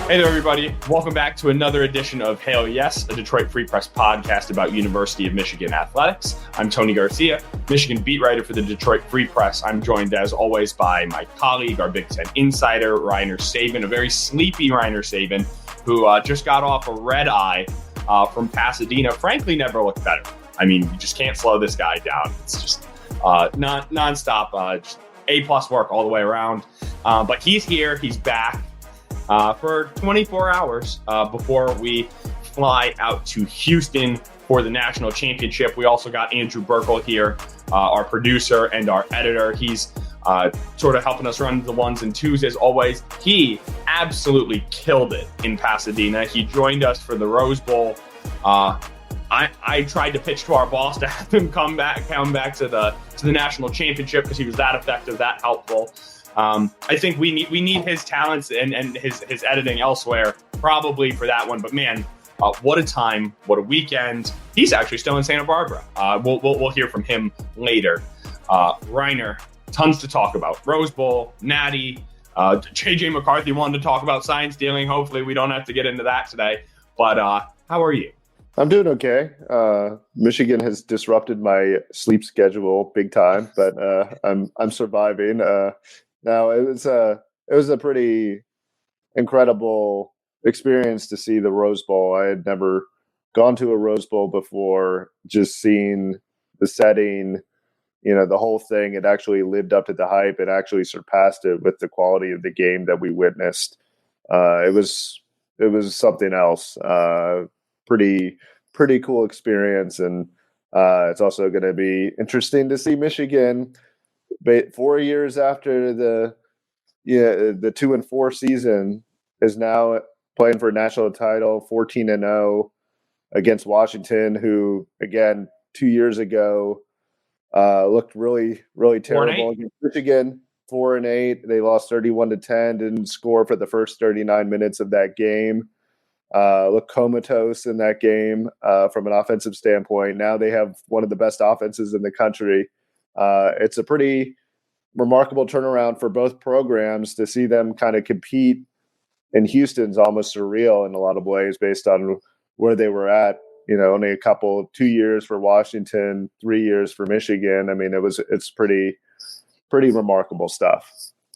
Hey there, everybody. Welcome back to another edition of Hail Yes, a Detroit Free Press podcast about University of Michigan athletics. I'm Tony Garcia, Michigan beat writer for the Detroit Free Press. I'm joined, as always, by my colleague, our Big Ten insider, Reiner Saban, a very sleepy Reiner Saban, who just got off a red eye from Pasadena. Frankly, never looked better. I mean, you just can't slow this guy down. It's just nonstop, just A-plus work all the way around. But he's here. He's back. For 24 hours before we fly out to Houston for the national championship. We also got Andrew Burkle here, our producer and our editor. He's sort of helping us run the ones and twos as always. He absolutely killed it in Pasadena. He joined us for the Rose Bowl. I tried to pitch to our boss to have him come back to the national championship because he was that effective, that helpful. I think we need his talents and his editing elsewhere, probably for that one. But man, what a time! What a weekend! He's actually still in Santa Barbara. We'll hear from him later. Reiner, tons to talk about. Rose Bowl, Natty, JJ McCarthy wanted to talk about sign stealing. Hopefully, we don't have to get into that today. But how are you? I'm doing okay. Michigan has disrupted my sleep schedule big time, but I'm surviving. Now it was a pretty incredible experience to see the Rose Bowl. I had never gone to a Rose Bowl before. Just seeing the setting, the whole thing, it actually lived up to the hype. It actually surpassed it with the quality of the game that we witnessed. It was something else. Pretty cool experience, and it's also going to be interesting to see Michigan. But 4 years after the 2-4 season is now playing for a national title, 14-0 against Washington, who again 2 years ago looked really, really terrible against Michigan. 4-8, they lost 31-10, didn't score for the first 39 minutes of that game. Looked comatose in that game from an offensive standpoint. Now they have one of the best offenses in the country. It's a pretty remarkable turnaround for both programs. To see them kind of compete in Houston's almost surreal in a lot of ways based on where they were at. Only 2 years for Washington, 3 years for Michigan. I mean, it's pretty remarkable stuff.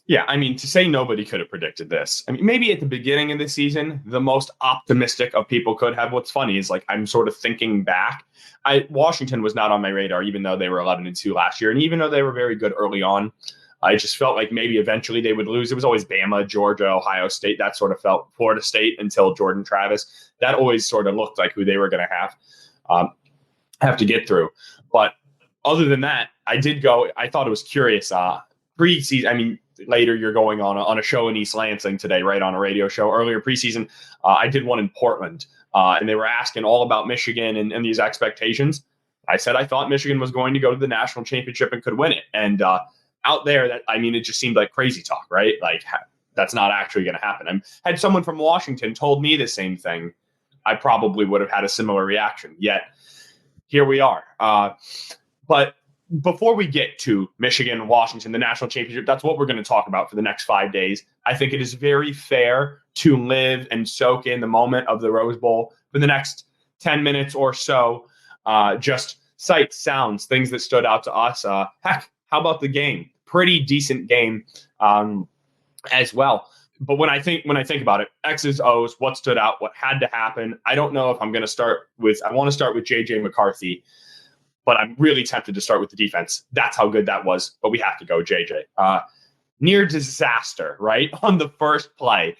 Yeah, I mean, to say nobody could have predicted this. I mean, maybe at the beginning of the season, the most optimistic of people could have. What's funny is, I'm sort of thinking back. Washington was not on my radar, even though they were 11-2 last year. And even though they were very good early on, I just felt like maybe eventually they would lose. It was always Bama, Georgia, Ohio State. That sort of felt Florida State until Jordan Travis. That always sort of looked like who they were going to have to get through. But other than that, I thought it was curious. Preseason, I mean, later you're going on a show in East Lansing today, right, on a radio show. Earlier preseason, I did one in Portland, and they were asking all about Michigan and these expectations. I said I thought Michigan was going to go to the national championship and could win it. And out there, it just seemed like crazy talk, right? That's not actually going to happen. Had someone from Washington told me the same thing, I probably would have had a similar reaction. Yet here we are. But before we get to Michigan, Washington, the national championship, that's what we're going to talk about for the next 5 days. I think it is very fair to live and soak in the moment of the Rose Bowl for the next 10 minutes or so. Just sights, sounds, things that stood out to us. Heck, how about the game? Pretty decent game as well. But when I think about it, X's, O's, what stood out, what had to happen. I don't know if I'm going to start with. I want to start with JJ McCarthy. But I'm really tempted to start with the defense. That's how good that was. But we have to go JJ. Near disaster, right? On the first play,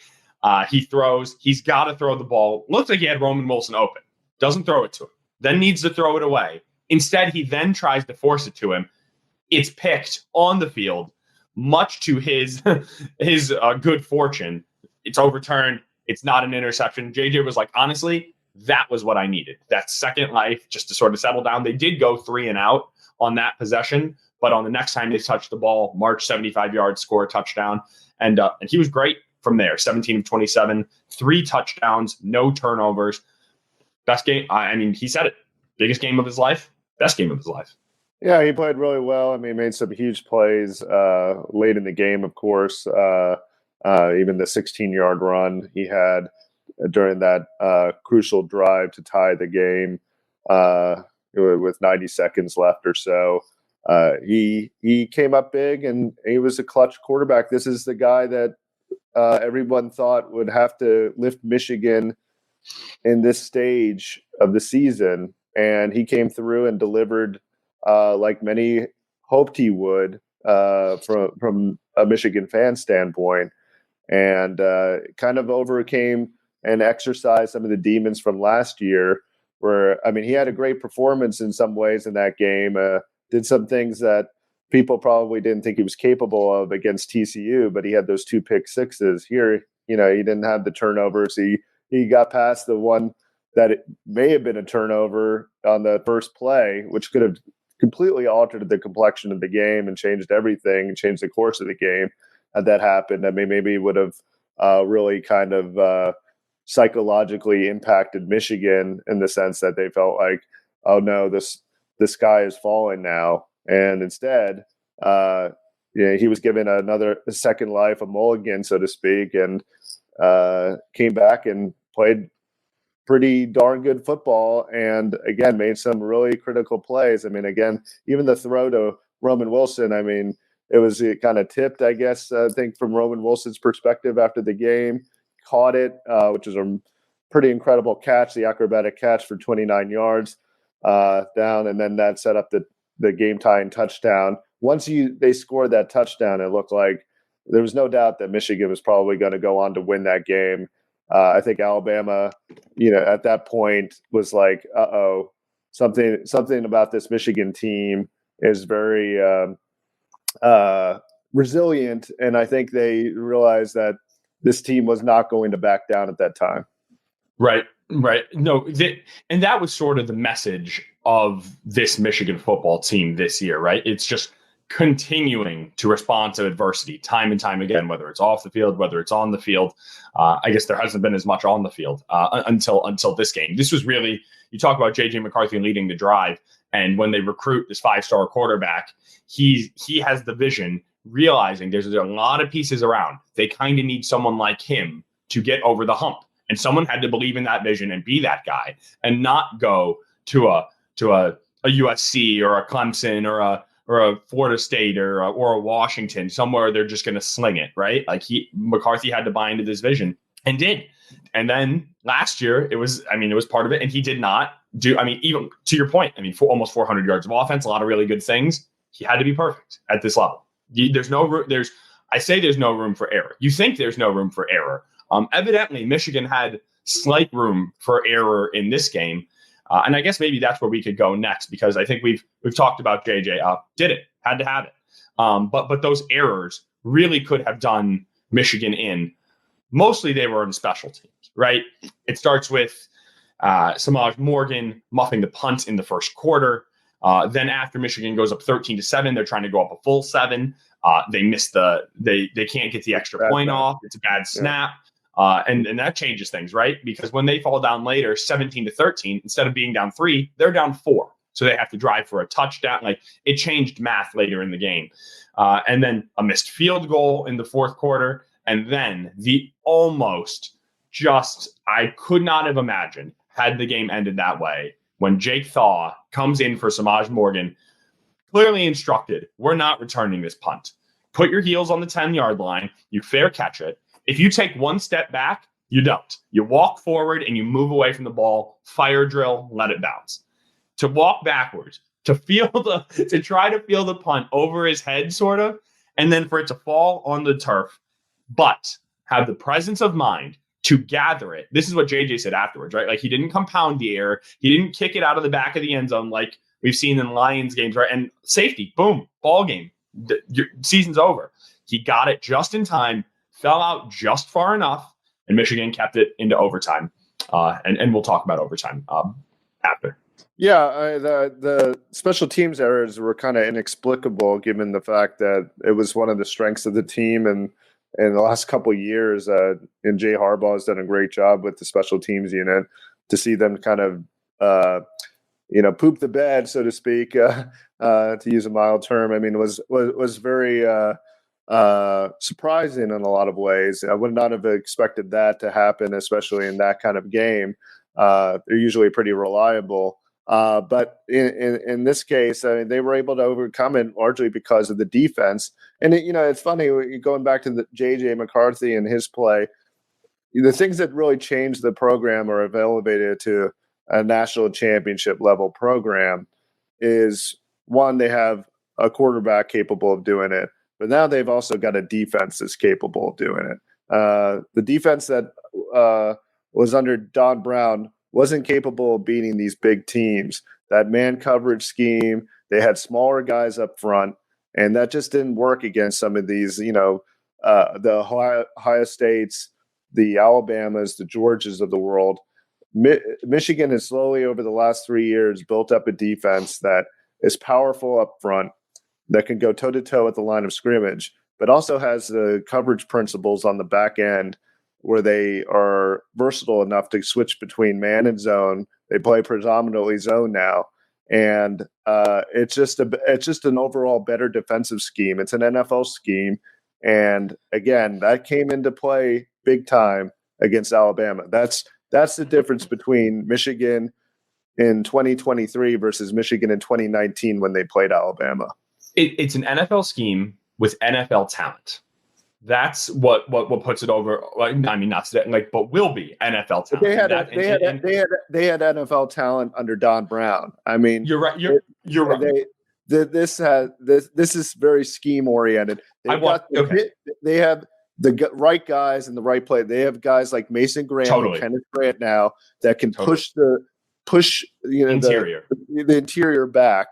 he throws. He's got to throw the ball. Looks like he had Roman Wilson open. Doesn't throw it to him. Then needs to throw it away. Instead, he then tries to force it to him. It's picked on the field, much to his good fortune. It's overturned. It's not an interception. JJ was like, honestly, that was what I needed. That second life just to sort of settle down. They did go 3 and out on that possession, but on the next time they touched the ball, march 75 yards, score a touchdown. And he was great from there. 17 of 27, 3 touchdowns, no turnovers. Best game. I mean, he said it. Biggest game of his life. Best game of his life. Yeah, he played really well. I mean, made some huge plays late in the game, of course. Even the 16-yard run he had during that crucial drive to tie the game with 90 seconds left or so. He came up big, and he was a clutch quarterback. This is the guy that everyone thought would have to lift Michigan in this stage of the season, and he came through and delivered like many hoped he would from a Michigan fan standpoint, and kind of overcame and exercised some of the demons from last year. Where, I mean, he had a great performance in some ways in that game, did some things that people probably didn't think he was capable of against TCU, but he had those 2 pick sixes. Here, he didn't have the turnovers. He got past the one that it may have been a turnover on the first play, which could have completely altered the complexion of the game and changed everything and changed the course of the game. Had that happened, I mean, maybe it would have really kind of psychologically impacted Michigan in the sense that they felt like, oh no, this guy is falling now. And instead, he was given a second life, a mulligan, so to speak, and came back and played pretty darn good football, and again made some really critical plays. I mean, again, even the throw to Roman Wilson, I mean, it was kind of tipped, I guess, I think from Roman Wilson's perspective after the game, caught it, which is a pretty incredible catch, the acrobatic catch for 29 yards down, and then that set up the game-tying touchdown. Once they scored that touchdown, it looked like there was no doubt that Michigan was probably going to go on to win that game. I think Alabama, at that point was like, uh-oh, something about this Michigan team is very resilient, and I think they realized that this team was not going to back down at that time. Right. No, and that was sort of the message of this Michigan football team this year, right? It's just continuing to respond to adversity time and time again, whether it's off the field, whether it's on the field. I guess there hasn't been as much on the field until this game. This was really, you talk about J.J. McCarthy leading the drive, and when they recruit this 5-star quarterback, he has the vision, realizing there's a lot of pieces around. They kind of need someone like him to get over the hump. And someone had to believe in that vision and be that guy, and not go to a USC or a Clemson or a Florida State or a Washington, somewhere they're just going to sling it, right? Like McCarthy had to buy into this vision and did. And then last year it was part of it, and he did not do. I mean, even to your point, for almost 400 yards of offense, a lot of really good things. He had to be perfect at this level. There's no room. There's no room for error. You think there's no room for error. Evidently, Michigan had slight room for error in this game, and I guess maybe that's where we could go next, because I think we've talked about JJ. Did it? Had to have it. But those errors really could have done Michigan in. Mostly they were in special teams, right? It starts with Samaj Morgan muffing the punt in the first quarter. Then after Michigan goes up 13-7, they're trying to go up a full 7. They miss they can't get the extra point off. It's a bad snap. And that changes things, right? Because when they fall down later, 17-13, instead of being down 3, they're down 4. So they have to drive for a touchdown. Like, it changed math later in the game. And then a missed field goal in the fourth quarter. And then I could not have imagined had the game ended that way, when Jake Thaw comes in for Samaj Morgan, clearly instructed, we're not returning this punt. Put your heels on the 10-yard line. You fair catch it. If you take one step back, you don't. You walk forward and you move away from the ball, fire drill, let it bounce. To walk backwards, to try to feel the punt over his head, sort of, and then for it to fall on the turf, but have the presence of mind to gather it. This is what JJ said afterwards, right? Like, he didn't compound the error. He didn't kick it out of the back of the end zone like we've seen in Lions games, right? And safety, boom, ball game. Your season's over. He got it just in time, fell out just far enough, and Michigan kept it into overtime. And we'll talk about overtime after. Yeah, the special teams errors were kind of inexplicable, given the fact that it was one of the strengths of the team. And in the last couple of years, and Jay Harbaugh has done a great job with the special teams unit. To see them kind of, poop the bed, so to speak, to use a mild term. I mean, was very surprising in a lot of ways. I would not have expected that to happen, especially in that kind of game. They're usually pretty reliable. But in this case, I mean, they were able to overcome it largely because of the defense. And, it's funny, going back to the J.J. McCarthy and his play, the things that really changed the program or have elevated it to a national championship level program is, one, they have a quarterback capable of doing it, but now they've also got a defense that's capable of doing it. The defense that was under Don Brown wasn't capable of beating these big teams. That man coverage scheme, they had smaller guys up front, and that just didn't work against some of these, the Ohio States, the Alabamas, the Georgias of the world. Michigan has slowly over the last 3 years built up a defense that is powerful up front, that can go toe-to-toe at the line of scrimmage, but also has the coverage principles on the back end where they are versatile enough to switch between man and zone. They play predominantly zone now. And it's just an overall better defensive scheme. It's an NFL scheme. And again, that came into play big time against Alabama. That's the difference between Michigan in 2023 versus Michigan in 2019 when they played Alabama. It's an NFL scheme with NFL talent. That's what puts it over. I mean, not today, but will be NFL talent. They had NFL talent under Don Brown. I mean, you're right. You're right. This is very scheme oriented. They have the right guys in the right play. They have guys like Mason Graham and Kenneth Grant now that can push the interior, the interior back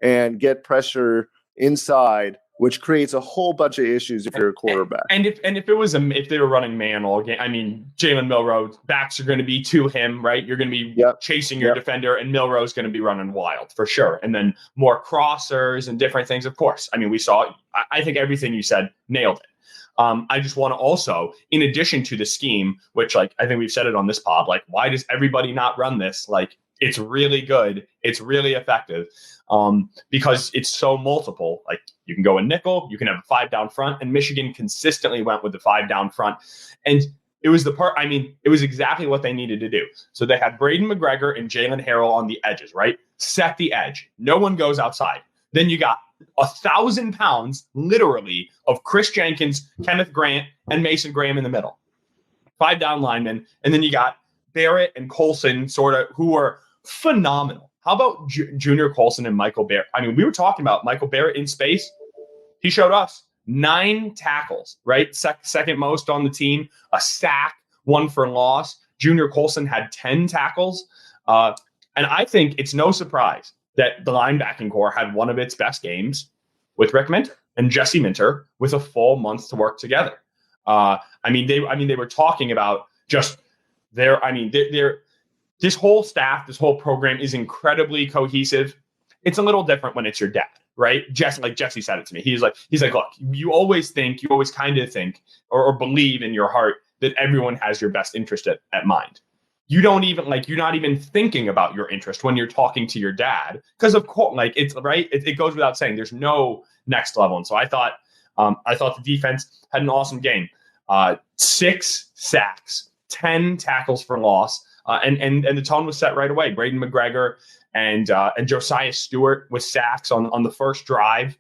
and get pressure inside, which creates a whole bunch of issues if you're a quarterback. And if they were running man all game, I mean, Jalen Milroe, backs are going to be to him, right? You're going to be chasing your defender, and Milroe's going to be running wild for sure. And then more crossers and different things, of course. I mean, we saw. I think everything you said nailed it. I just want to also, in addition to the scheme, which I think we've said it on this pod, why does everybody not run this? It's really good. It's really effective. Because it's so multiple. You can go in nickel, you can have a 5 down front, and Michigan consistently went with the 5 down front. And it was it was exactly what they needed to do. So they had Braden McGregor and Jalen Harrell on the edges, right? Set the edge. No one goes outside. Then you got 1,000 pounds, literally, of Chris Jenkins, Kenneth Grant, and Mason Graham in the middle. 5 down linemen. And then you got Barrett and Colson, who are phenomenal. How about Junior Colson and Michael Barrett? I mean, we were talking about Michael Barrett in space. He showed us 9 tackles, right? Second most on the team, a sack, 1 for loss. Junior Colson had 10 tackles. And I think it's no surprise that the linebacking core had one of its best games with Rick Minter and Jesse Minter with a full month to work together. They were talking about just this whole staff, this whole program is incredibly cohesive. It's a little different when it's your dad, right? Jesse said it to me. He's like, look, you always kind of think or believe in your heart that everyone has your best interest at mind. You don't even you're not even thinking about your interest when you're talking to your dad. Because of course, it's right. It goes without saying, there's no next level. And so I thought the defense had an awesome game. 6 sacks, 10 tackles for loss. And the tone was set right away. Braden McGregor and Josiah Stewart with sacks on the first drive,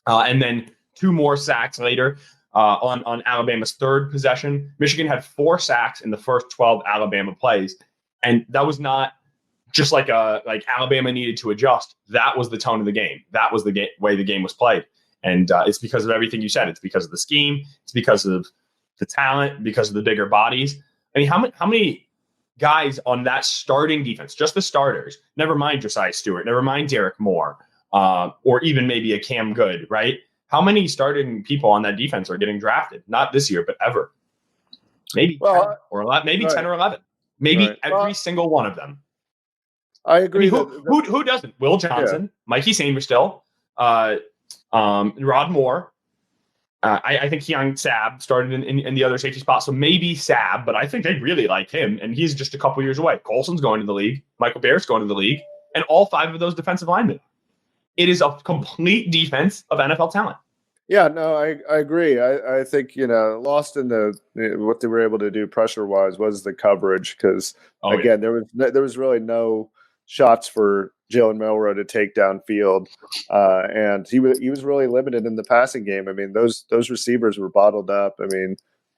and then 2 more sacks later on Alabama's third possession. Michigan had 4 sacks in the first 12 Alabama plays, and that was not just like Alabama needed to adjust. That was the tone of the game. That was the way the game was played, and it's because of everything you said. It's because of the scheme. It's because of the talent. Because of the bigger bodies. I mean, how many guys on that starting defense, just the starters, never mind Josiah Stewart, never mind Derek Moore, or even maybe a Cam Good, right? How many starting people on that defense are getting drafted? Not this year, but ever. Maybe 10 or 11, maybe right. 10 or 11. Maybe every single one of them. I agree. Who doesn't? Will Johnson, Mikey Sainristil, Rod Moore. I think Keon Sabb started in the other safety spot, so maybe Sabb, but I think they really like him, and he's just a couple years away. Colson's going to the league. Michael Barrett's going to the league, and all 5 of those defensive linemen. It is a complete defense of NFL talent. Yeah, no, I agree. I think, lost in the what they were able to do pressure wise was the coverage because Oh yeah. again there was really no shots for Jalen Milroe to take downfield, and he was really limited in the passing game. I mean those receivers were bottled up. I mean,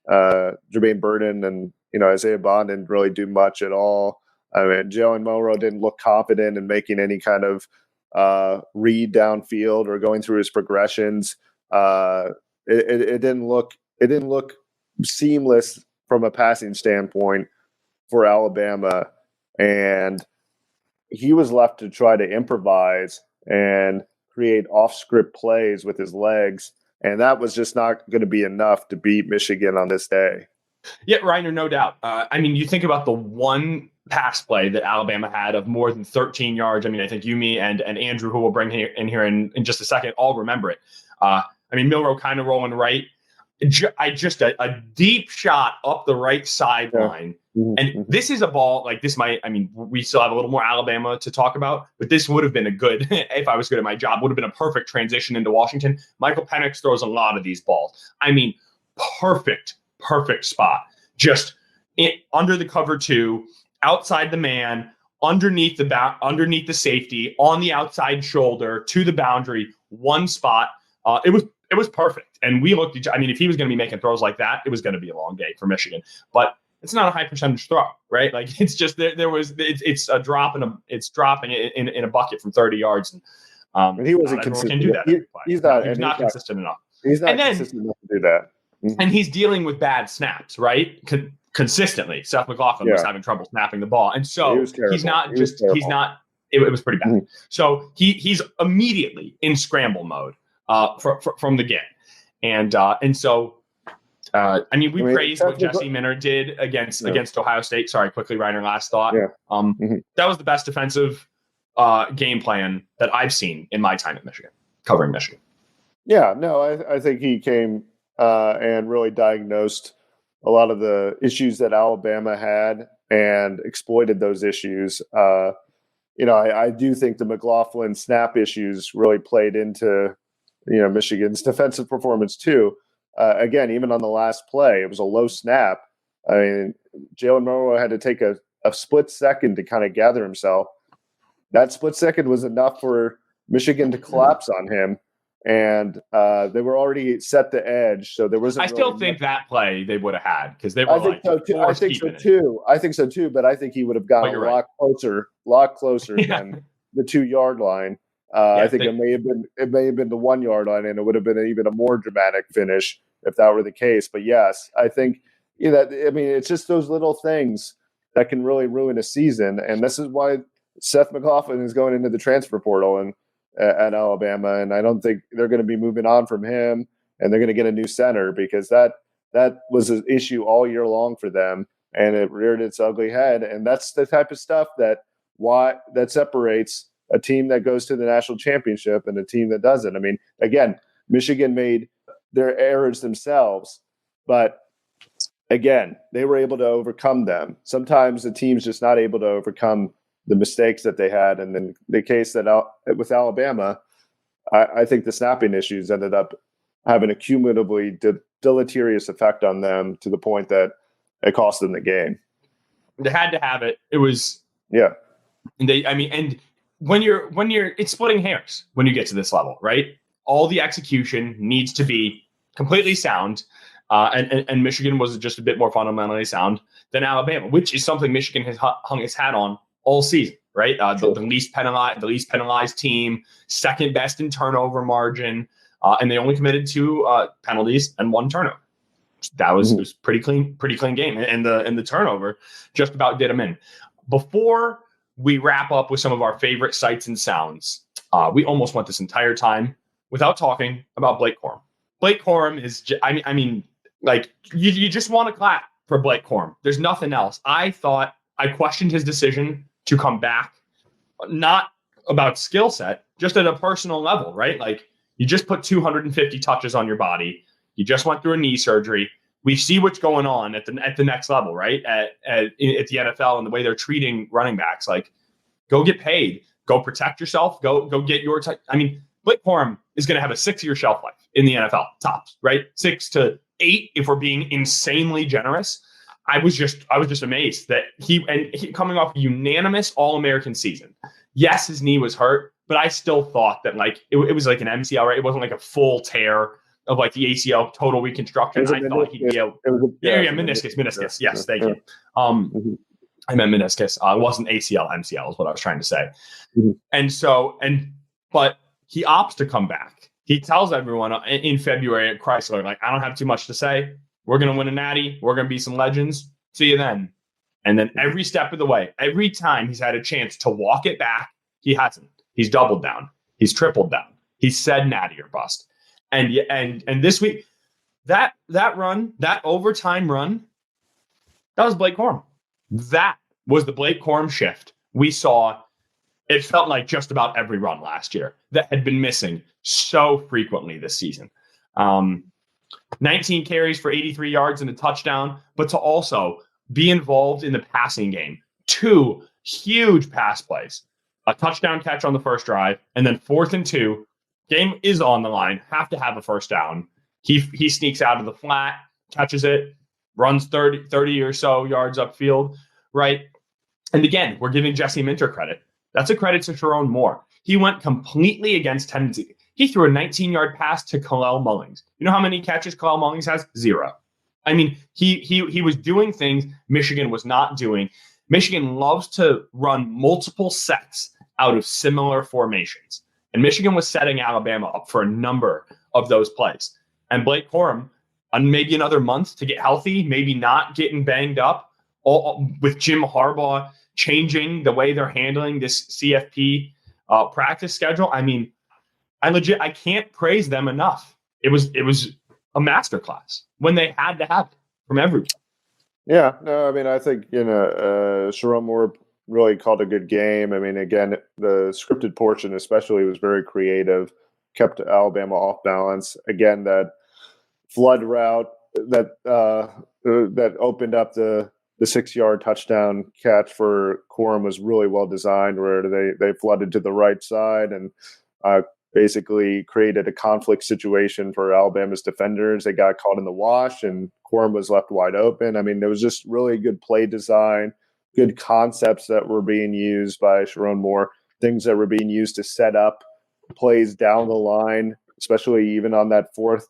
Jermaine Burton and Isaiah Bond didn't really do much at all. I mean Jalen Milroe didn't look confident in making any kind of read downfield or going through his progressions. It didn't look seamless from a passing standpoint for Alabama, and he was left to try to improvise and create off-script plays with his legs, and that was just not going to be enough to beat Michigan on this day. Yeah, Reiner, no doubt. I mean, you think about the one pass play that Alabama had of more than 13 yards. I mean, I think you, me, and Andrew, who we'll bring in here in just a second, all remember it. I mean, Milroe kind of rolling right. A deep shot up the right sideline. Yeah. Mm-hmm. And this is a ball like this we still have a little more Alabama to talk about, but this would have been a good, if I was good at my job, would have been a perfect transition into Washington. Michael Penix throws a lot of these balls. I mean, perfect spot. Just under the cover two, outside the man, underneath the safety, on the outside shoulder, to the boundary, one spot. It was perfect. And we looked I mean, if he was going to be making throws like that, it was going to be a long day for Michigan. But it's not a high percentage throw, right? Like it's just it's a drop it's dropping in a bucket from 30 yards. And he wasn't consistent. Can do that. He's not consistent enough. He's not consistent enough to do that. Mm-hmm. And he's dealing with bad snaps, right? Consistently. Seth McLaughlin was having trouble snapping the ball. And so he's not. It was pretty bad. Mm-hmm. So he's immediately in scramble mode from the get. And so I mean, we praised what Jesse Minter did against Ohio State. Sorry, quickly, Reiner, last thought. Yeah. That was the best defensive game plan that I've seen in my time at Michigan, covering Michigan. Yeah, no, I think he came and really diagnosed a lot of the issues that Alabama had and exploited those issues. I do think the McLaughlin snap issues really played into Michigan's defensive performance too. Again, even on the last play, it was a low snap. I mean, Jalen Milroe had to take a split second to kind of gather himself. That split second was enough for Michigan to collapse on him. And they were already set the edge, so there wasn't. I still think that play they would have had because they were. I think so too. But I think he would have gotten a lot closer than the 2 yard line. I think it may have been the 1 yard line, and it would have been even a more dramatic finish if that were the case. But yes, I think it's just those little things that can really ruin a season, and this is why Seth McLaughlin is going into the transfer portal and at Alabama, and I don't think they're going to be moving on from him, and they're going to get a new center because that was an issue all year long for them, and it reared its ugly head. And that's the type of stuff that separates a team that goes to the national championship and a team that doesn't. I mean, again, Michigan made their errors themselves, but again, they were able to overcome them. Sometimes the team's just not able to overcome the mistakes that they had. And then the case that with Alabama, I think the snapping issues ended up having a cumulatively deleterious effect on them to the point that it cost them the game. They had to have it. It was, yeah. And when you're, it's splitting hairs when you get to this level, right? All the execution needs to be completely sound. And Michigan was just a bit more fundamentally sound than Alabama, which is something Michigan has hung its hat on all season, right? The least penalized team, second best in turnover margin, and they only committed 2 penalties and 1 turnover. That was, it was pretty clean game, and the turnover just about did them in. Before we wrap up with some of our favorite sights and sounds, we almost went this entire time without talking about Blake Corum. Blake Corum is, you just want to clap for Blake Corum. There's nothing else. I questioned his decision to come back, not about skill set, just at a personal level, right? Like, you just put 250 touches on your body. You just went through a knee surgery. We see what's going on at the next level, right? At the NFL and the way they're treating running backs. Like, go get paid. Go protect yourself. Go get your Blake Corum is going to have a 6-year shelf life in the NFL, tops, right? 6 to 8, if we're being insanely generous. I was just amazed that he coming off a unanimous All-American season. Yes, his knee was hurt, but I still thought that like it was like an MCL, right? It wasn't like a full tear of like the ACL total reconstruction. I thought he'd be able. Meniscus. Yes, thank you. I meant meniscus. It wasn't ACL, MCL is what I was trying to say. But he opts to come back. He tells everyone in February at Chrysler, like, I don't have too much to say. We're going to win a natty. We're going to be some legends. See you then. And then every step of the way, every time he's had a chance to walk it back, he hasn't. He's doubled down. He's tripled down. He said natty or bust. And this week, that run, that overtime run, that was Blake Corum. That was the Blake Corum shift we saw. It felt like just about every run last year that had been missing so frequently this season. 19 carries for 83 yards and a touchdown, but to also be involved in the passing game. 2 huge pass plays, a touchdown catch on the first drive, and then 4th and 2. Game is on the line, have to have a first down. He sneaks out of the flat, catches it, runs 30 or so yards upfield, right? And again, we're giving Jesse Minter credit. That's a credit to Sharon Moore. He went completely against tendency. He threw a 19-yard pass to Kalel Mullings. You know how many catches Kalel Mullings has? 0. I mean, he was doing things Michigan was not doing. Michigan loves to run multiple sets out of similar formations. And Michigan was setting Alabama up for a number of those plays. And Blake Corum, on maybe another month to get healthy, maybe not getting banged up, all with Jim Harbaugh changing the way they're handling this CFP practice schedule. I mean, I can't praise them enough. It was a masterclass when they had to have it from everyone. Yeah, no, I mean, I think, Sharon Moore really called a good game. I mean, again, the scripted portion especially was very creative, kept Alabama off balance. Again, that flood route that opened up the 6-yard touchdown catch for Corum was really well designed, where they flooded to the right side and basically created a conflict situation for Alabama's defenders. They got caught in the wash and Corum was left wide open. I mean, there was just really good play design, good concepts that were being used by Sharon Moore, things that were being used to set up plays down the line, especially even on that fourth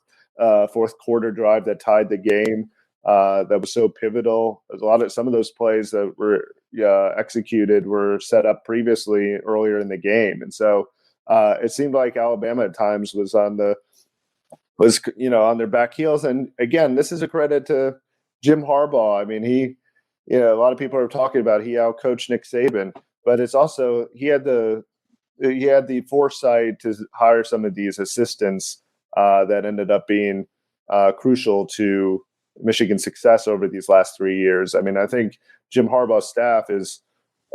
quarter drive that tied the game. That was so pivotal. Some of those plays that were executed were set up previously earlier in the game, and so it seemed like Alabama at times was on their back heels. And again, this is a credit to Jim Harbaugh. I mean, a lot of people are talking about he outcoached Nick Saban, but it's also he had the foresight to hire some of these assistants that ended up being crucial to Michigan's success over these last 3 years. I mean, I think Jim Harbaugh's staff is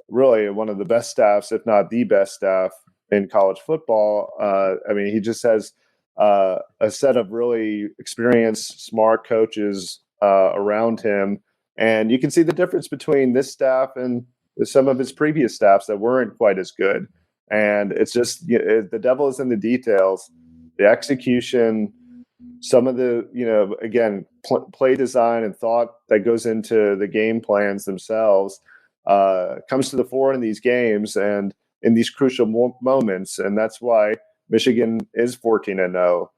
really one of the best staffs, if not the best staff in college football. I mean, he just has a set of really experienced, smart coaches around him. And you can see the difference between this staff and some of his previous staffs that weren't quite as good. And it's just the devil is in the details, the execution, some of the, again, play design and thought that goes into the game plans themselves comes to the fore in these games and in these crucial moments. And that's why Michigan is 14-0,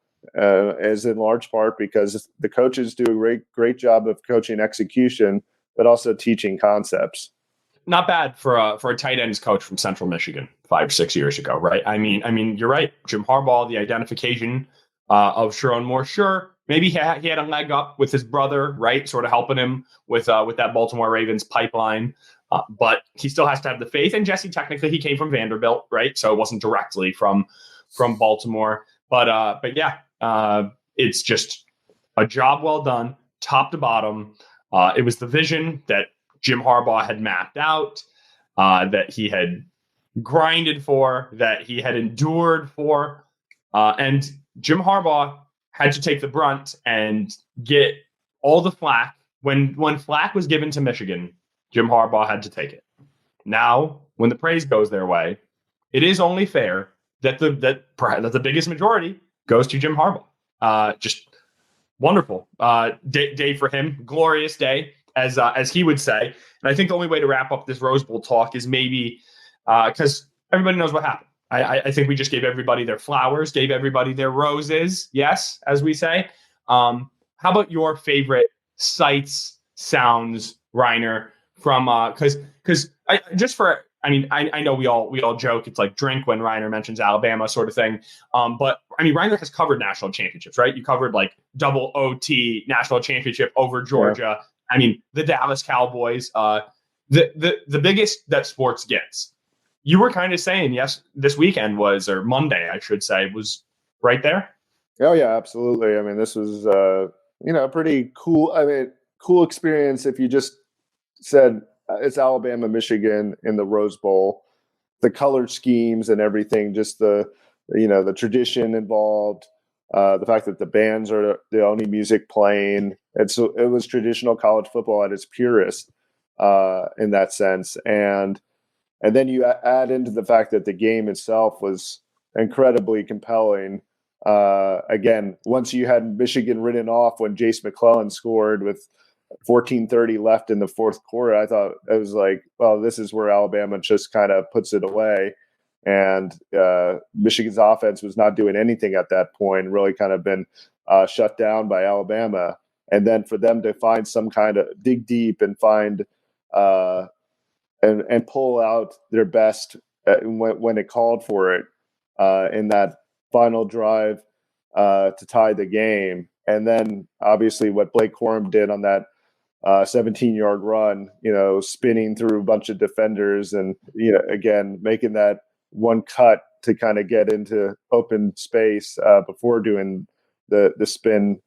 is in large part because the coaches do a great job of coaching execution, but also teaching concepts. Not bad for a tight ends coach from Central Michigan 5 or 6 years ago, right? I mean, you're right. Jim Harbaugh, the identification of Sharon Moore, sure, maybe he had a leg up with his brother, right? Sort of helping him with that Baltimore Ravens pipeline. But he still has to have the faith. And Jesse, technically, he came from Vanderbilt, right? So it wasn't directly from Baltimore. But yeah, it's just a job well done, top to bottom. It was the vision that Jim Harbaugh had mapped out, that he had grinded for, that he had endured for. And Jim Harbaugh had to take the brunt and get all the flack. When flack was given to Michigan, Jim Harbaugh had to take it. Now, when the praise goes their way, it is only fair that the biggest majority goes to Jim Harbaugh. Just wonderful day for him, glorious day, as he would say. And I think the only way to wrap up this Rose Bowl talk is maybe because everybody knows what happened. I think we just gave everybody their flowers, gave everybody their roses. Yes, as we say. How about your favorite sights, sounds, Reiner, from because I know we all joke it's like drink when Reiner mentions Alabama sort of thing. But I mean, Reiner has covered national championships, right? You covered like double OT national championship over Georgia. Yeah. I mean, the Dallas Cowboys, the biggest that sports gets. You were kind of saying, yes, this weekend was, or Monday, I should say, was right there. Oh yeah, absolutely. I mean, this was, a pretty cool, cool experience. If you just said it's Alabama, Michigan in the Rose Bowl, the color schemes and everything, just the tradition involved, the fact that the bands are the only music playing. And so it was traditional college football at its purest in that sense. And then you add into the fact that the game itself was incredibly compelling. Again, once you had Michigan written off when Jace McClellan scored with 14:30 left in the fourth quarter, I thought it was like, well, this is where Alabama just kind of puts it away. And Michigan's offense was not doing anything at that point, really kind of been shut down by Alabama. And then for them to find some kind of dig deep and find and pull out their best when it called for it in that final drive to tie the game. And then obviously what Blake Corum did on that 17-yard run, spinning through a bunch of defenders and, again, making that one cut to kind of get into open space before doing the spin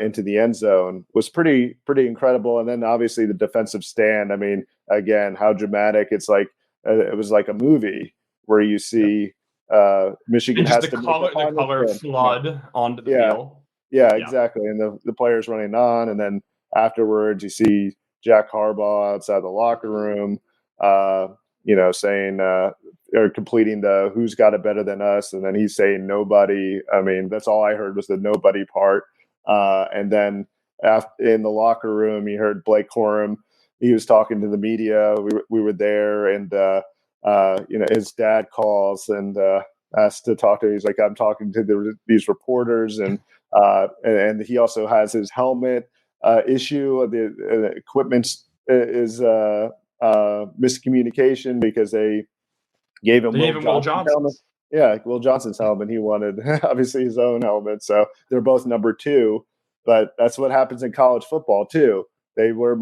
into the end zone was pretty incredible. And then obviously the defensive stand. I mean, again, how dramatic. It's like it was like a movie where you see Michigan has the color flood onto the field. Yeah, exactly. And the players running on, and then afterwards you see Jack Harbaugh outside the locker room, saying or completing the "who's got it better than us," and then he's saying nobody. I mean, that's all I heard was the nobody part. And then in the locker room, you heard Blake Corum. He was talking to the media. We were there, and his dad calls and asked to talk to him. He's like, I'm talking to these reporters, and he also has his helmet issue. The equipment is miscommunication because they gave him Will Johnson's helmet. Yeah, Will Johnson's helmet. He wanted obviously his own helmet, so they're both number 2. But that's what happens in college football too. They were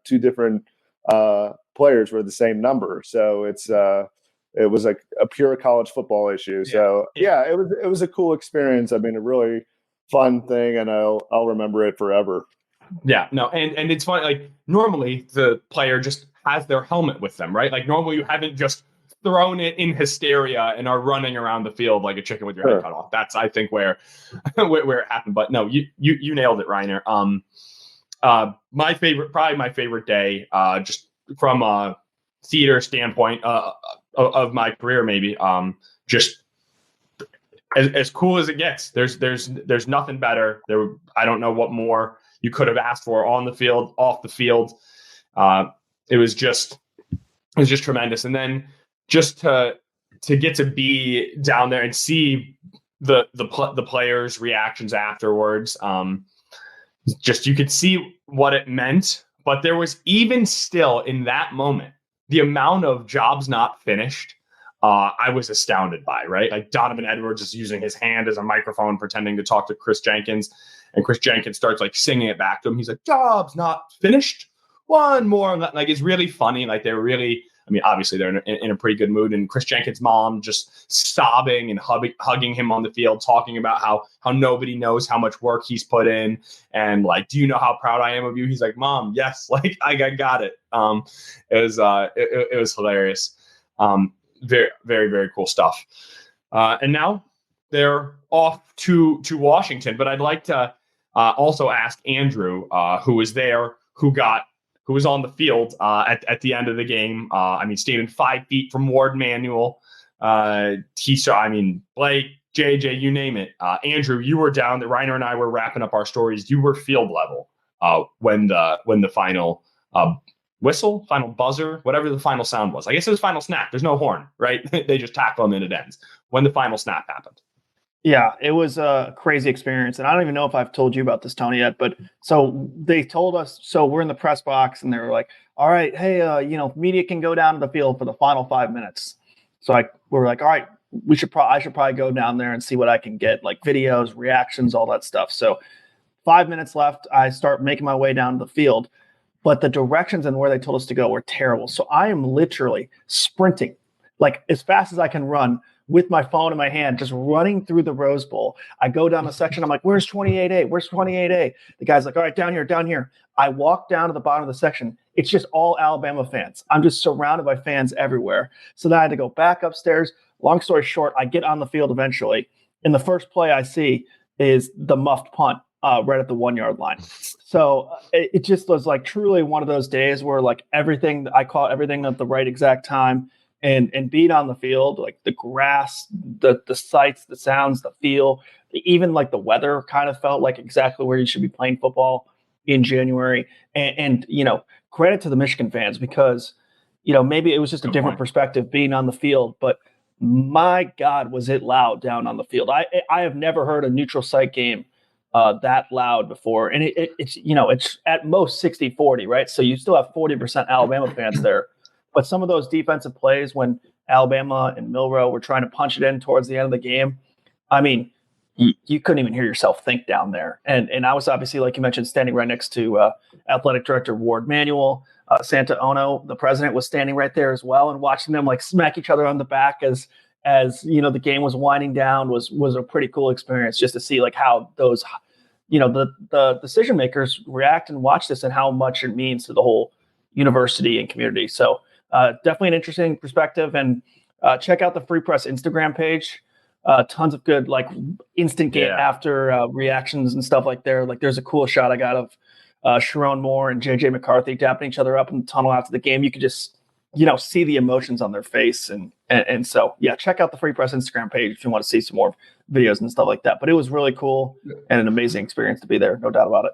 two different players were the same number, so it was like a pure college football issue. So it was a cool experience. I mean, a really fun thing, and I'll remember it forever. Yeah, no, and it's funny. Like normally the player just has their helmet with them, right? Like normally you haven't just thrown it in hysteria and are running around the field like a chicken with your head cut off. That's I think where it happened. But no, you nailed it, Reiner. My favorite day, just from a theater standpoint of my career, maybe just as cool as it gets. There's nothing better. I don't know what more you could have asked for on the field, off the field. It was just tremendous. And then just to get to be down there and see the players' reactions afterwards, just you could see what it meant. But there was even still in that moment the amount of jobs not finished. I was astounded by, right? Like Donovan Edwards is using his hand as a microphone, pretending to talk to Chris Jenkins, and Chris Jenkins starts like singing it back to him. He's like, "Jobs not finished, one more." Like it's really funny. Like they're really. I mean, obviously they're in a pretty good mood, and Chris Jenkins' mom just sobbing and hugging him on the field, talking about how nobody knows how much work he's put in, and like, do you know how proud I am of you? He's like, "Mom, yes, like I got it." It was hilarious. Very, very, very cool stuff. And now they're off to Washington, but I'd like to also ask Andrew, who was there, who was on the field at the end of the game. Standing 5 feet from Ward Manuel, He saw, I mean, Blake, JJ, you name it. Andrew, you were down there. Reiner and I were wrapping up our stories. You were field level when the final whistle, final buzzer, whatever the final sound was. I guess it was final snap. There's no horn, right? They just tackle them and it ends. When the final snap happened. Yeah, it was a crazy experience. And I don't even know if I've told you about this, Tony, yet. But so they told us, so we're in the press box and they were like, all right, hey, media can go down to the field for the final 5 minutes. So we were like, all right, I should probably go down there and see what I can get, like videos, reactions, all that stuff. So 5 minutes left, I start making my way down to the field, but the directions and where they told us to go were terrible. So I am literally sprinting like as fast as I can run with my phone in my hand, just running through the Rose Bowl. I go down the section. I'm like, where's 28A? Where's 28A? The guy's like, all right, down here, down here. I walk down to the bottom of the section. It's just all Alabama fans. I'm just surrounded by fans everywhere. So then I had to go back upstairs. Long story short, I get on the field eventually. And the first play I see is the muffed punt right at the 1 yard line. So it just was like truly one of those days where like I caught everything at the right exact time. And being on the field, like the grass, the sights, the sounds, the feel, even like the weather kind of felt like exactly where you should be playing football in January. And credit to the Michigan fans because, maybe it was just a different perspective being on the field, but my God, was it loud down on the field. I have never heard a neutral site game that loud before. And it's at most 60-40, right? So you still have 40% Alabama fans there. But some of those defensive plays when Alabama and Milroe were trying to punch it in towards the end of the game, I mean, you couldn't even hear yourself think down there. And I was obviously, like you mentioned, standing right next to athletic director Ward Manuel. Santa Ono, the president, was standing right there as well, and watching them like smack each other on the back as the game was winding down was a pretty cool experience just to see like how those the decision makers react and watch this and how much it means to the whole university and community. So definitely an interesting perspective, and check out the Free Press Instagram page. Tons of good like instant game after reactions and stuff like there. Like there's a cool shot I got of Sharon Moore and JJ McCarthy dapping each other up in the tunnel after the game. You could just see the emotions on their face, and so check out the Free Press Instagram page if you want to see some more videos and stuff like that. But it was really cool and an amazing experience to be there, no doubt about it.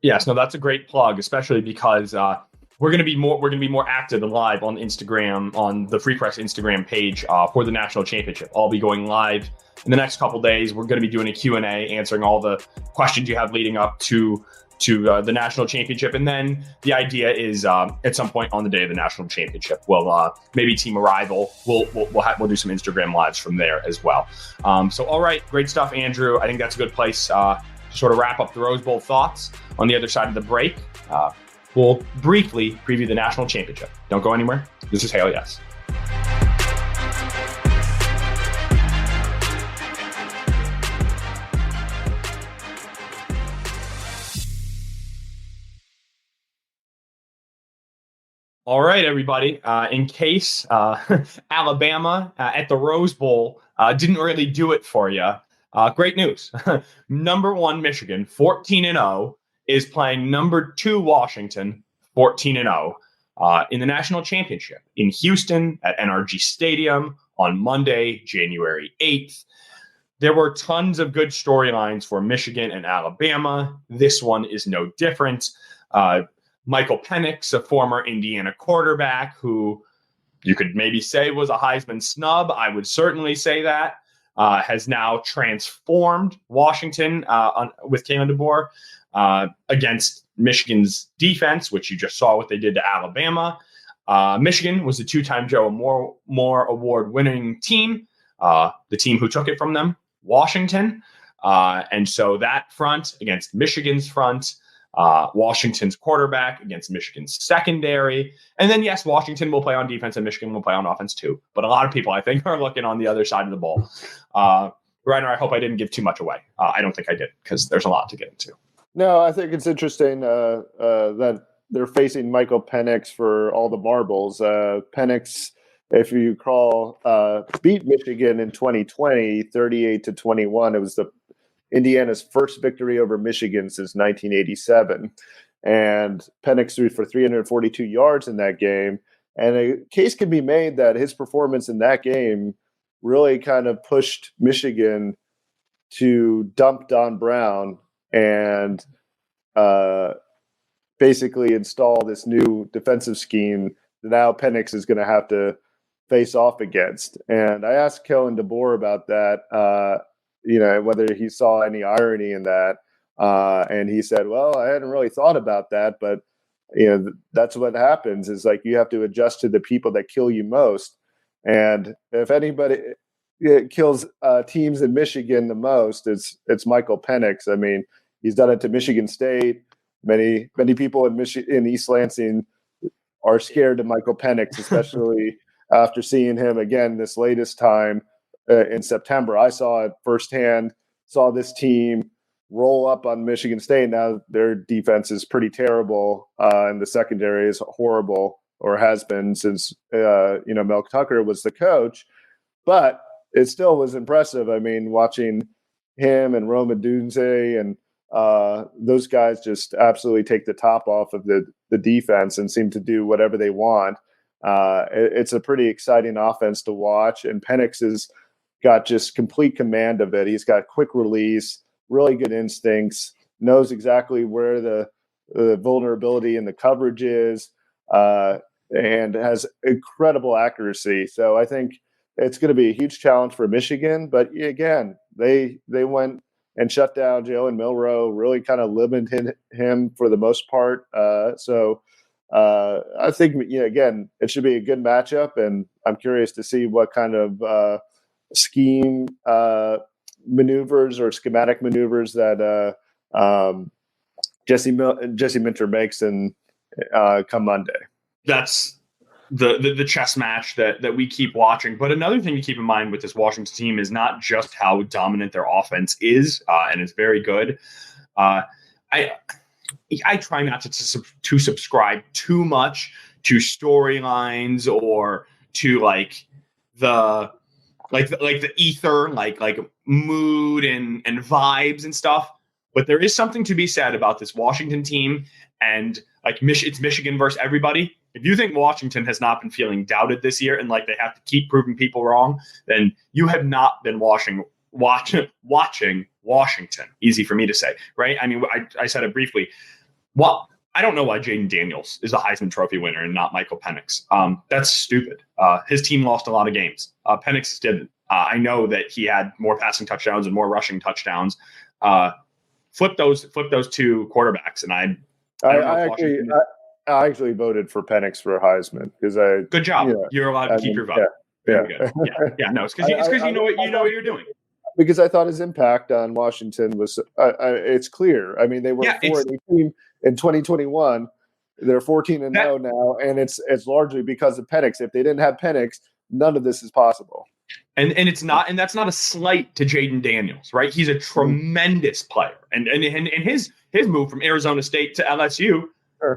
Yes, no, that's a great plug, especially because we're going to be more active and live on Instagram, on the Free Press Instagram page for the national championship. I'll be going live in the next couple days. We're going to be doing a Q&A, answering all the questions you have leading up to the national championship. And then the idea is at some point on the day of the national championship, we'll maybe team arrival. We'll do some Instagram lives from there as well. So, all right, great stuff, Andrew. I think that's a good place to sort of wrap up the Rose Bowl thoughts. On the other side of the break, we'll briefly preview the national championship. Don't go anywhere. This is Hail Yes. All right, everybody. In case Alabama at the Rose Bowl didn't really do it for you, great news. Number 1 Michigan, 14-0, is playing number 2 Washington, 14-0, in the national championship in Houston at NRG Stadium on Monday, January 8th. There were tons of good storylines for Michigan and Alabama. This one is no different. Michael Penix, a former Indiana quarterback who you could maybe say was a Heisman snub, I would certainly say that, has now transformed Washington with Kalen DeBoer against Michigan's defense, which you just saw what they did to Alabama. Michigan was the 2-time Joe Moore Award-winning team, the team who took it from them, Washington. And so that front against Michigan's front, Washington's quarterback against Michigan's secondary. And then, yes, Washington will play on defense and Michigan will play on offense too. But a lot of people, I think, are looking on the other side of the ball. Reiner, I hope I didn't give too much away. I don't think I did because there's a lot to get into. No, I think it's interesting that they're facing Michael Penix for all the marbles. Penix, if you recall, beat Michigan in 2020, 38-21. It was Indiana's first victory over Michigan since 1987. And Penix threw for 342 yards in that game. And a case can be made that his performance in that game really kind of pushed Michigan to dump Don Brown and basically install this new defensive scheme that now Penix is going to have to face off against. And I asked Kellen DeBoer about that, whether he saw any irony in that. And he said, well, I hadn't really thought about that, but that's what happens is like you have to adjust to the people that kill you most. And if anybody kills teams in Michigan the most, it's Michael Penix. I mean, he's done it to Michigan State. Many people in East Lansing are scared of Michael Penix, especially after seeing him again this latest time in September. I saw it firsthand, saw this team roll up on Michigan State. Now their defense is pretty terrible, and the secondary is horrible, or has been since Mel Tucker was the coach. But it still was impressive. I mean, watching him and Rome Odunze and those guys just absolutely take the top off of the defense and seem to do whatever they want. It's a pretty exciting offense to watch, and Penix has got just complete command of it. He's got quick release, really good instincts, knows exactly where the vulnerability in the coverage is, and has incredible accuracy. So I think it's going to be a huge challenge for Michigan. But again, they went and shut down Jalen Milroe, really kind of limited him for the most part. So I think, again, it should be a good matchup, and I'm curious to see what kind of scheme maneuvers or schematic maneuvers that Jesse Minter makes and come Monday. That's the chess match that we keep watching. But another thing to keep in mind with this Washington team is not just how dominant their offense is, and it's very good. I try not to subscribe too much to storylines or to the ether, like mood and vibes and stuff. But there is something to be said about this Washington team, and it's Michigan versus everybody. If you think Washington has not been feeling doubted this year and they have to keep proving people wrong, then you have not been watching Washington. Easy for me to say, right? I mean, I said it briefly. Well, I don't know why Jaden Daniels is the Heisman Trophy winner and not Michael Penix. That's stupid. His team lost a lot of games. Penix didn't. I know that he had more passing touchdowns and more rushing touchdowns. Flip those two quarterbacks, and I actually voted for Penix for Heisman because good job. You're allowed to keep your vote. Very good. Yeah. No, it's because you know what you're doing. Because I thought his impact on Washington was it's clear. I mean, they were 4-18 in 2021. They're 14-0 now, and it's largely because of Penix. If they didn't have Penix, none of this is possible. And it's not, and that's not a slight to Jaden Daniels, right? He's a tremendous player, and his move from Arizona State to LSU,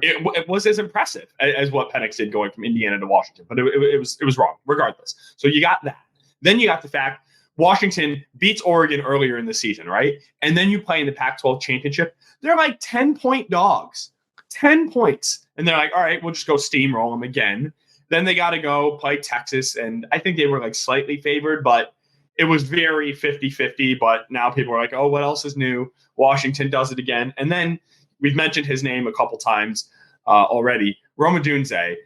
it was as impressive as what Penix did going from Indiana to Washington, but it was wrong regardless. So you got that. Then you got the fact Washington beats Oregon earlier in the season, right? And then you play in the Pac-12 championship. They're 10-point dogs, 10 points, and they're like, all right, we'll just go steamroll them again. Then they got to go play Texas, and I think they were slightly favored, but it was very 50-50. But now people are like, oh, what else is new? Washington does it again. And then we've mentioned his name a couple times already, Rome Odunze.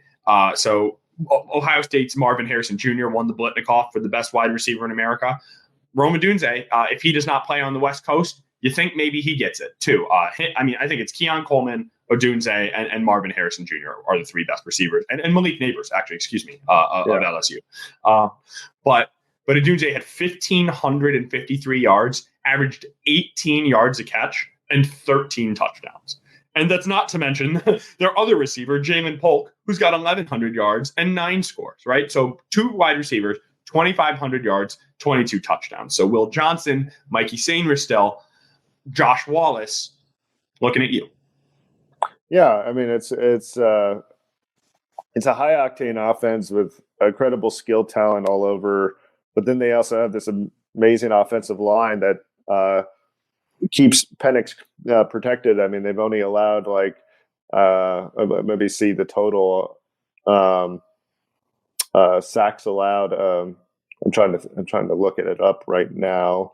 So Ohio State's Marvin Harrison Jr. won the Blitnikoff for the best wide receiver in America. Rome Odunze, if he does not play on the West Coast, you think maybe he gets it too. I think it's Keon Coleman, Odunze, and Marvin Harrison Jr. are the three best receivers, and Malik Neighbors, actually, of LSU. But Odunze had 1,553 yards, averaged 18 yards a catch, and 13 touchdowns. And that's not to mention their other receiver, Jalen Polk, who's got 1,100 yards and 9 scores, right? So 2 wide receivers, 2,500 yards, 22 touchdowns. So Will Johnson, Mikey Sainristil, Josh Wallace, looking at you. Yeah, I mean it's a high octane offense with incredible skill talent all over, but then they also have this amazing offensive line that keeps Penix protected. I mean, they've only allowed maybe see the total. sacks allowed. I'm trying to look at it up right now.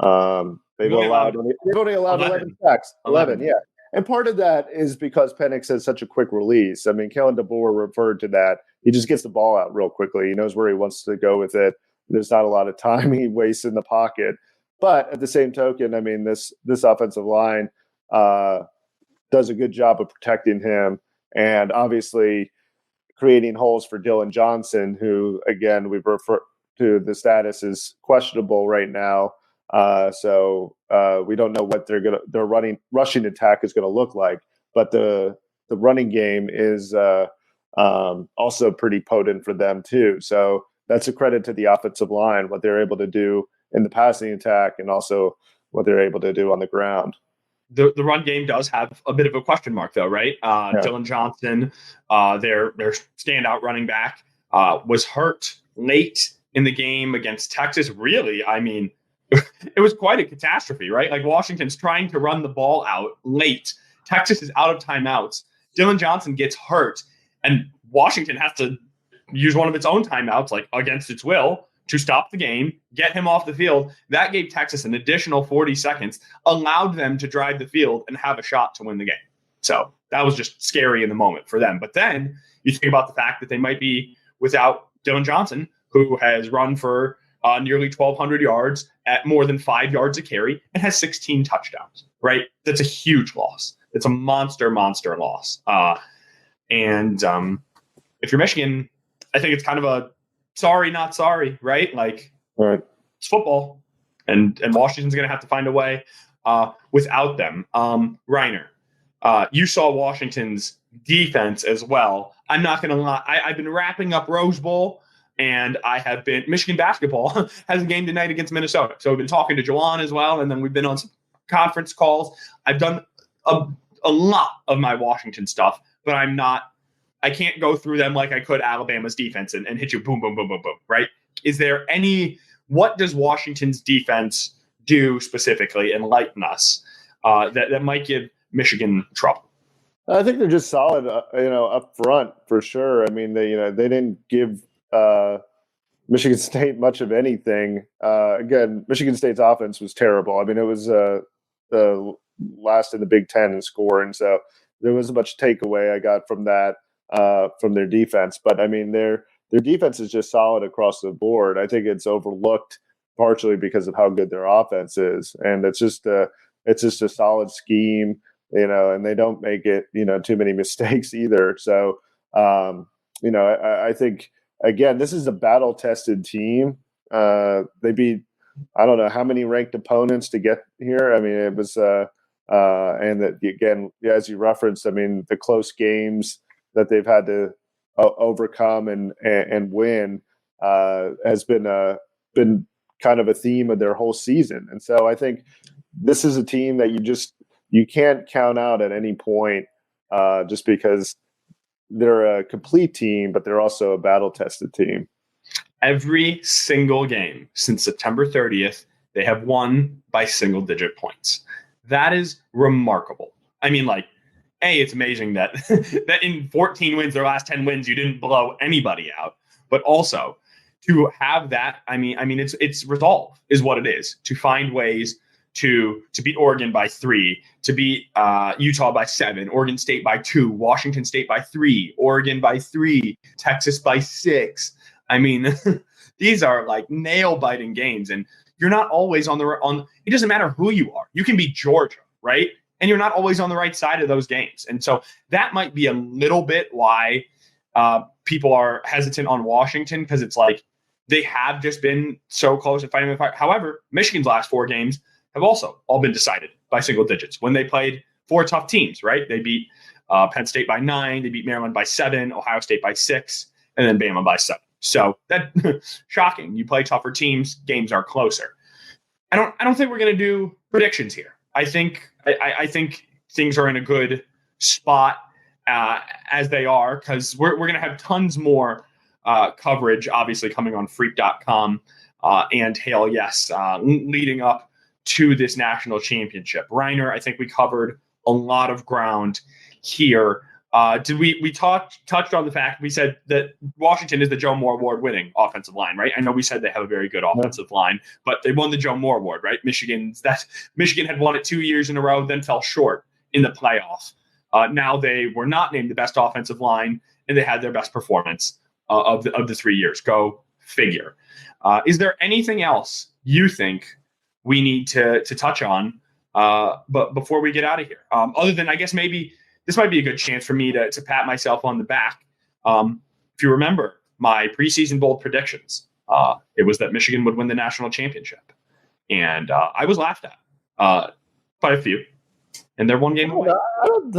They've only allowed 11 sacks. 11, yeah. And part of that is because Penix has such a quick release. I mean, Kalen DeBoer referred to that. He just gets the ball out real quickly. He knows where he wants to go with it. There's not a lot of time he wastes in the pocket. But at the same token, I mean, this offensive line does a good job of protecting him and obviously creating holes for Dylan Johnson, who, again, we've referred to the status is questionable right now. So we don't know what their rushing attack is going to look like. But the running game is also pretty potent for them too. So that's a credit to the offensive line, what they're able to do in the passing attack and also what they're able to do on the ground. The run game does have a bit of a question mark, though, right? Dylan Johnson, their standout running back, was hurt late in the game against Texas. Really, I mean, it was quite a catastrophe, right? Like Washington's trying to run the ball out late. Texas is out of timeouts. Dylan Johnson gets hurt, and Washington has to use one of its own timeouts, like against its will, to stop the game, get him off the field. That gave Texas an additional 40 seconds, allowed them to drive the field and have a shot to win the game. So that was just scary in the moment for them. But then you think about the fact that they might be without Dylan Johnson, who has run for nearly 1,200 yards at more than 5 yards a carry and has 16 touchdowns, right? That's a huge loss. It's a monster loss. And if you're Michigan, I think it's kind of a sorry, not sorry, right? Like, right. It's football, and Washington's going to have to find a way without them. Reiner, you saw Washington's defense as well. I'm not going to lie. I've been wrapping up Rose Bowl, and Michigan basketball has a game tonight against Minnesota. So we've been talking to Jawan as well, and then we've been on some conference calls. I've done a lot of my Washington stuff, but I can't go through them like I could Alabama's defense and hit you boom, boom, boom, boom, boom, right? What does Washington's defense do specifically, enlighten us, that might give Michigan trouble? I think they're just solid, up front for sure. I mean, they didn't give Michigan State much of anything. Again, Michigan State's offense was terrible. I mean, it was the last in the Big Ten in scoring, so there wasn't much takeaway I got from that. From their defense, but I mean their defense is just solid across the board. I think it's overlooked partially because of how good their offense is, and it's just a solid scheme, and they don't make it too many mistakes either. So I think again this is a battle tested team. They beat I don't know how many ranked opponents to get here. I mean it was and that again as you referenced, I mean the close games that they've had to overcome and win has been kind of a theme of their whole season. And so I think this is a team that you can't count out at any point just because they're a complete team, but they're also a battle-tested team. Every single game since September 30th, they have won by single-digit points. That is remarkable. I mean, like, it's amazing that that in 14 wins, their last 10 wins, you didn't blow anybody out. But also to have that, I mean, it's resolve is what it is. To find ways to beat Oregon by 3, to beat Utah by 7, Oregon State by 2, Washington State by 3, Oregon by 3, Texas by 6. I mean, these are like nail-biting games, and you're not always on. It doesn't matter who you are. You can be Georgia, right? And you're not always on the right side of those games. And so that might be a little bit why people are hesitant on Washington, because it's like they have just been so close at fighting the fight. However, Michigan's last 4 games have also all been decided by single digits when they played 4 tough teams, right? They beat Penn State by 9, they beat Maryland by 7, Ohio State by 6, and then Bama by 7. So that shocking. You play tougher teams, games are closer. I don't think we're going to do predictions here. I think things are in a good spot as they are, because we're going to have tons more coverage, obviously, coming on Freak.com and Hail Yes leading up to this national championship. Reiner, I think we covered a lot of ground here Did we touched on the fact we said that Washington is the Joe Moore Award winning offensive line, right? I know we said they have a very good offensive line, but they won the Joe Moore Award, right? Michigan had won it 2 years in a row, then fell short in the playoff. Now they were not named the best offensive line, and they had their best performance of the 3 years. Go figure. Is there anything else you think we need to touch on but before we get out of here? Other than, I guess, maybe this might be a good chance for me to pat myself on the back. If you remember my preseason bold predictions, it was that Michigan would win the national championship. And I was laughed at by a few. And they're one game away. I don't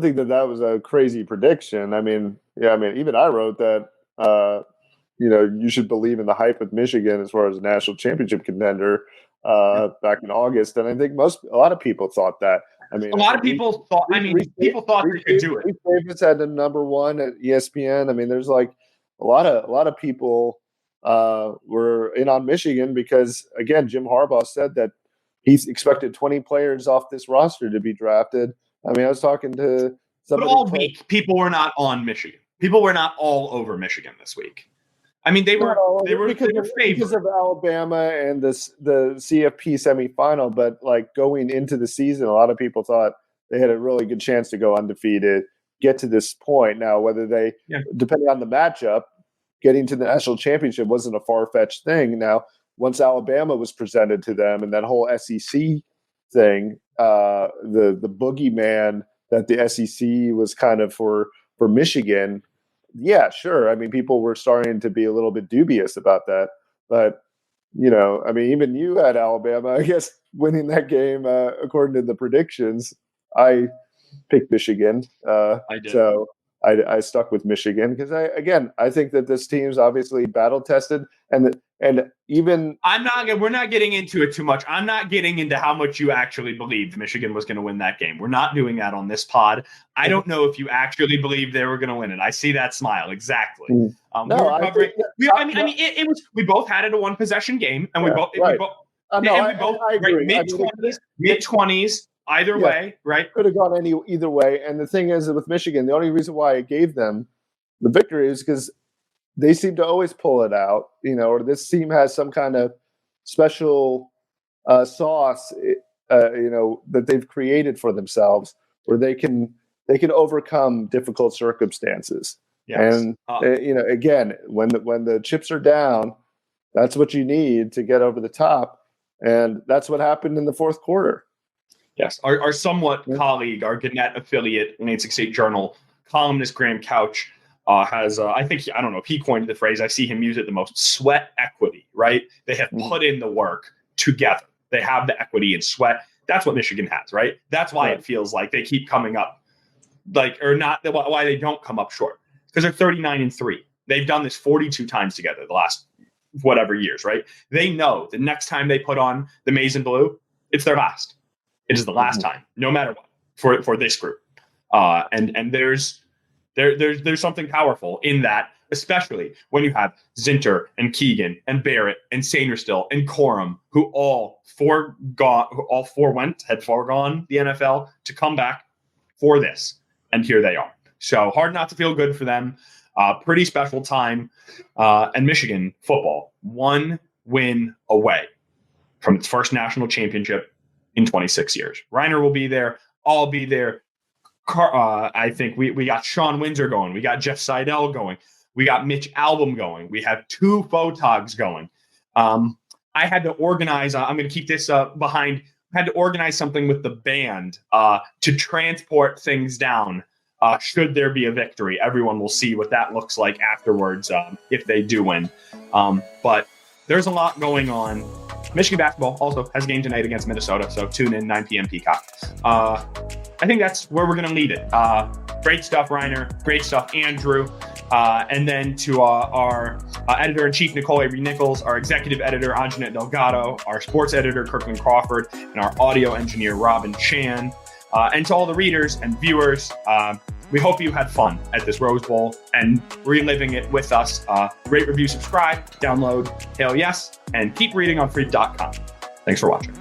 think that was a crazy prediction. I mean, even I wrote that, you should believe in the hype of Michigan as far as a national championship contender back in August. And I think a lot of people thought that. I mean, a lot of people thought. People thought they could do it. Reese Davis had the number one at ESPN. I mean, there's like a lot of people were in on Michigan because, again, Jim Harbaugh said that he's expected 20 players off this roster to be drafted. I mean, I was talking to somebody. But all week, people were not on Michigan. People were not all over Michigan this week. I mean, they were because of Alabama and the CFP semifinal. But like going into the season, a lot of people thought they had a really good chance to go undefeated, get to this point. Now, whether they, depending on the matchup, getting to the national championship wasn't a far-fetched thing. Now, once Alabama was presented to them and that whole SEC thing, the boogeyman that the SEC was kind of for Michigan, yeah, sure. I mean, people were starting to be a little bit dubious about that. But, I mean, even you had Alabama, I guess, winning that game according to the predictions. I picked Michigan. I did. So I stuck with Michigan because I think that this team's obviously battle tested and even we're not getting into it too much. I'm not getting into how much you actually believed Michigan was going to win that game. We're not doing that on this pod. I don't know if you actually believed they were going to win it. I see that smile. Exactly. It was, we both had it a one possession game and we both mid-20s. Either way, right? Could have gone either way. And the thing is, with Michigan, the only reason why I gave them the victory is because they seem to always pull it out, or this team has some kind of special sauce, that they've created for themselves where they can overcome difficult circumstances. Yes. And, again, when the chips are down, that's what you need to get over the top. And that's what happened in the fourth quarter. Yes, our somewhat colleague, our Gannett affiliate, Atlantic State Journal columnist Graham Couch has, I don't know if he coined the phrase, I see him use it the most, sweat equity, right? They have put in the work together. They have the equity and sweat. That's what Michigan has, right? That's why it feels like they keep coming up, why they don't come up short. Because they're 39-3. They've done this 42 times together the last whatever years, right? They know the next time they put on the maize and blue, it's their last. It is the last time, no matter what, for this group. And there's something powerful in that, especially when you have Zinter and Keegan and Barrett and Sainristil and Corum, who had foregone the NFL to come back for this. And here they are. So hard not to feel good for them. Pretty special time. And Michigan football, one win away from its first national championship in 26 years. Reiner will be there. I'll be there. I think we got Sean Windsor going. We got Jeff Seidel going. We got Mitch Albom going. We have two Photogs going. I had to organize. I'm going to keep this behind. I had to organize something with the band to transport things down. Should there be a victory, everyone will see what that looks like afterwards if they do win. But there's a lot going on. Michigan basketball also has a game tonight against Minnesota, so tune in, 9 p.m. Peacock. I think that's where we're going to leave it. Great stuff, Reiner. Great stuff, Andrew. And then to our editor-in-chief, Nicole Avery-Nichols, our executive editor, Anjanette Delgado, our sports editor, Kirkland Crawford, and our audio engineer, Robin Chan. And to all the readers and viewers, we hope you had fun at this Rose Bowl and reliving it with us. Rate, review, subscribe, download, hail yes, and keep reading on freed.com. Thanks for watching.